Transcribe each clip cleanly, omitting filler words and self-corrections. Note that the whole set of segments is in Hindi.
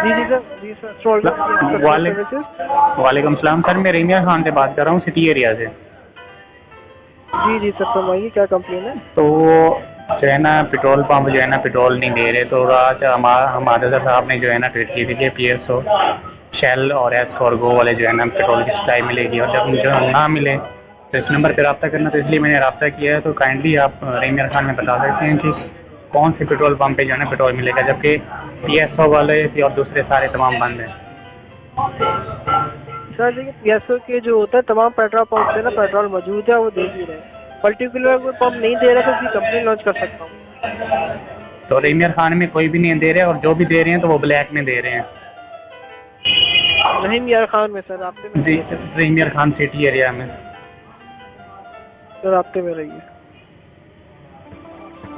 जी जी सर, जी सर। वालेकुम सलाम सर, मैं रेमिया खान से बात कर रहा हूँ सिटी एरिया से। जी जी सर, फरमाइए क्या कंप्लेन है। तो जो है ना पेट्रोल पंप जो है ना पेट्रोल नहीं दे रहे, तो आज हमारे साहब ने जो है ना ट्वीट की थी कि PSO शेल और एस और गो वाले जो है ना पेट्रोल की सप्लाई मिलेगी, और जब जो ना मिले तो इस नंबर पर रब्ता करना, तो इसलिए मैंने रब्ता किया है। तो काइंडली आप रेमिया खान में बता सकते हैं कि कौन से पेट्रोल पंप पे जो है ना पेट्रोल मिलेगा, जबकि PSO वाले और दूसरे सारे तमाम बंद हैं। सर देखिए, PSO के जो होता है तमाम पेट्रोल पंप पे ना पेट्रोल मौजूद है, वो दे भी रहे हैं। पर्टिकुलर कोई पंप नहीं दे रहा तो उसकी कंप्लेन लॉन्च कर सकता हूँ। तो रेमिया खान में कोई भी नहीं दे रहे, और जो भी दे रहे हैं तो वो ब्लैक में दे रहे हैं। रहीम यार खान में सर, राब्ते में जी, रेमिया खान सिटी एरिया में सर, राब्ते में रहिए।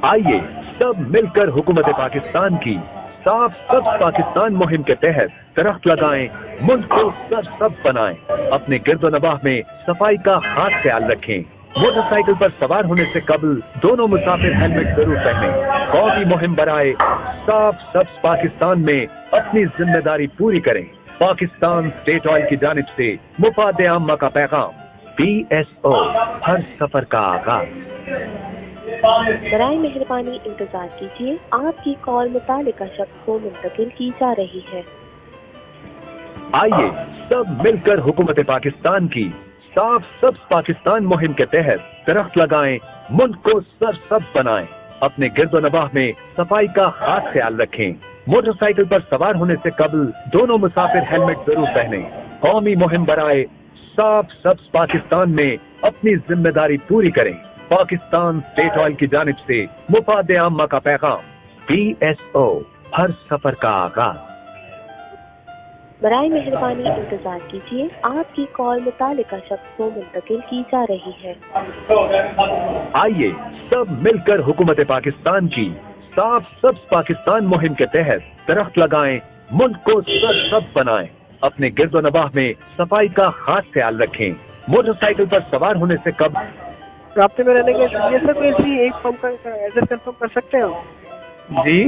आइए सब मिलकर हुकूमत पाकिस्तान की साफ सब्ज पाकिस्तान मुहिम के तहत दरख्त लगाएं, मुल्क को सरसब्ज बनाएं, अपने गिरदोनवाह में सफाई का खास ख्याल रखें। मोटरसाइकिल पर सवार होने से कबल दोनों मुसाफिर हेलमेट जरूर पहनें। कौमी मुहिम बनाए साफ सब्ज पाकिस्तान में अपनी जिम्मेदारी पूरी करें। पाकिस्तान स्टेट ऑयल की जानिब से मुफाद आम्मा का पैगाम। PSO हर सफर का आगाज। बराए मेहरबानी इंतजार कीजिए, आपकी कॉल मुतालिका शख्स को मुंतकिल की जा रही है। आइए सब मिलकर हुकूमत पाकिस्तान की साफ सब्ज पाकिस्तान मुहिम के तहत दरख्त लगाएं, मुल्क को सरसब्ज बनाएं, अपने गिरदोनवाह में सफाई का खास ख्याल रखें। मोटरसाइकिल पर सवार होने से कबल दोनों मुसाफिर हेलमेट जरूर पहनें। कौमी मुहिम बनाए साफ सब्ज पाकिस्तान में अपनी जिम्मेदारी पूरी करें। पाकिस्तान स्टेट ऑयल की जानिब से मुफाद आम्मा का पैगाम। PSO हर सफर का आगाज। बराए मेहरबानी इंतजार कीजिए, आपकी कॉल मुतालिका शख्स को मुंतकिल की जा रही है। आइए सब मिलकर हुकूमत पाकिस्तान की साफ सब्ज पाकिस्तान मुहिम के तहत दरख्त लगाएं, मुल्क को सरसब्ज बनाएं, अपने गिरदोनवाह में सफाई का खास ख्याल रखें। मोटरसाइकिल पर सवार होने से कब राब्ते में रहने के लिए सर कोई इसी एक पंप का एड्रेस कंफर्म कर सकते हैं आप? जी,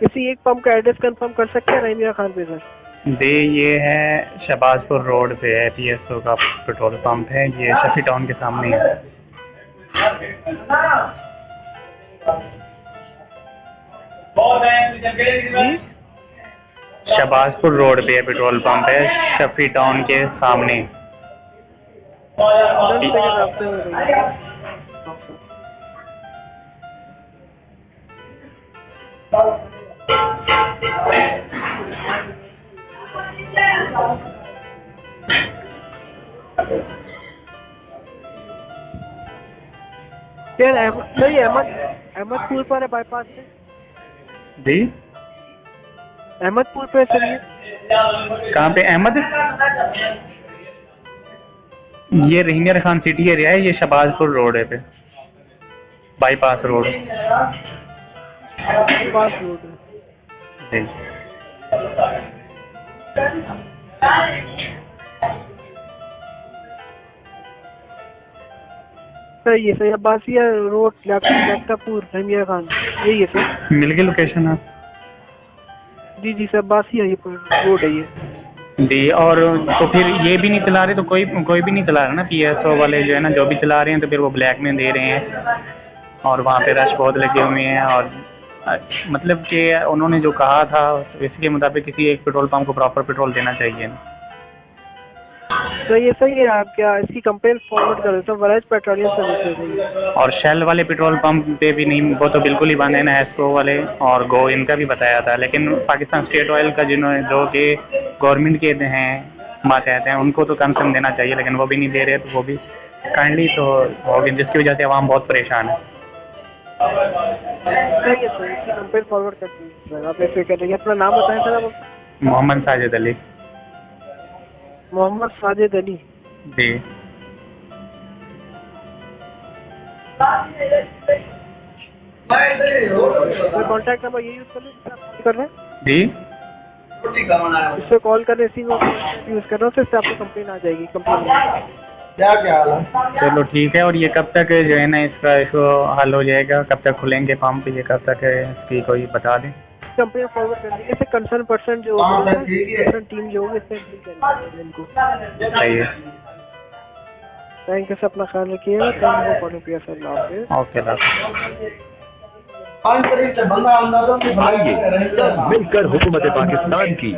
किसी एक पंप का एड्रेस कंफर्म कर सकते हैं रहीमिया खान पे सर? जी ये है शहबाजपुर रोड पे है, PSO का पेट्रोल पंप है, ये शफी टाउन के सामने है। शहबाजपुर रोड पे है पेट्रोल पंप है, शफी टाउन के सामने। राब्ते में रहिए। सर ये अहमदपुर पर है बाईपास से। जी, अहमदपुर पे सर ये कहाँ पे? अहमद, ये रहीमिया खान सिटी एरिया है, ये शहबाजपुर रोड है पे, बाईपास रोड। बाईपास रोड है। जी, सर ये सर अब्बासिया रोड लखतापुर रहीमिया खान, यही है सर? मिल गई लोकेशन आप? जी जी सर, अब्बासिया ये रोड है ये। जी, और तो फिर ये भी नहीं चला रहे, तो कोई भी नहीं चला रहा ना, PSO वाले जो है ना, जो भी चला रहे हैं तो फिर वो ब्लैक में दे रहे हैं, और वहाँ पे रश बहुत लगे हुए हैं। और मतलब कि उन्होंने जो कहा था तो इसके मुताबिक किसी एक पेट्रोल पंप को प्रॉपर पेट्रोल देना चाहिए ना। तो ये सही है, आप क्या इसकी कंप्लेंट फॉरवर्ड कर देते हैं वराइज पेट्रोलियम सर्विसेज। और शेल वाले पेट्रोल पंप पे भी नहीं, वो तो बिल्कुल ही बंद है ना, एस्को वाले और गो, इनका भी बताया था। लेकिन पाकिस्तान स्टेट ऑयल का जिन्होंने जो कि गवर्नमेंट के हैं मातहत हैं, उनको तो कंसर्न देना चाहिए, लेकिन वो भी नहीं दे रहे, तो वो भी काइंडली तो होगी, जिसकी वजह से आवाम बहुत परेशान है। सही है सर, इसकी कंप्लेंट फॉरवर्ड कर दीजिए। आप ऐसे कर रही अपना नाम बताएं सर आप? मोहम्मद साजिद अली। मोहम्मद साजिद अली। जी, कॉन्टैक्ट नंबर ये यूज कर रहे हैं? जी, इससे कॉल कर रहे, इसी को यूज कर रहा हूँ, तो इससे आपको कंप्लेन आ जाएगी। कंप्लेन क्या हाल है? चलो ठीक है। और ये कब तक जो है ना इसका इशू हल हो जाएगा, कब तक खुलेंगे पंप, ये कब तक है इसकी कोई बता दें? कंपनी में फॉरवर्ड कर देंगे। इससे कंसर्न पर्सन जो होगा कंसर्न टीम जो होगी इससे डील करेंगे इनको। सही है। थैंक यू सर, अपना ख्याल रखिएगा। Thank you for sir. अल्लाह हाफिज़। ओके आइए सब मिलकर हुकूमत पाकिस्तान की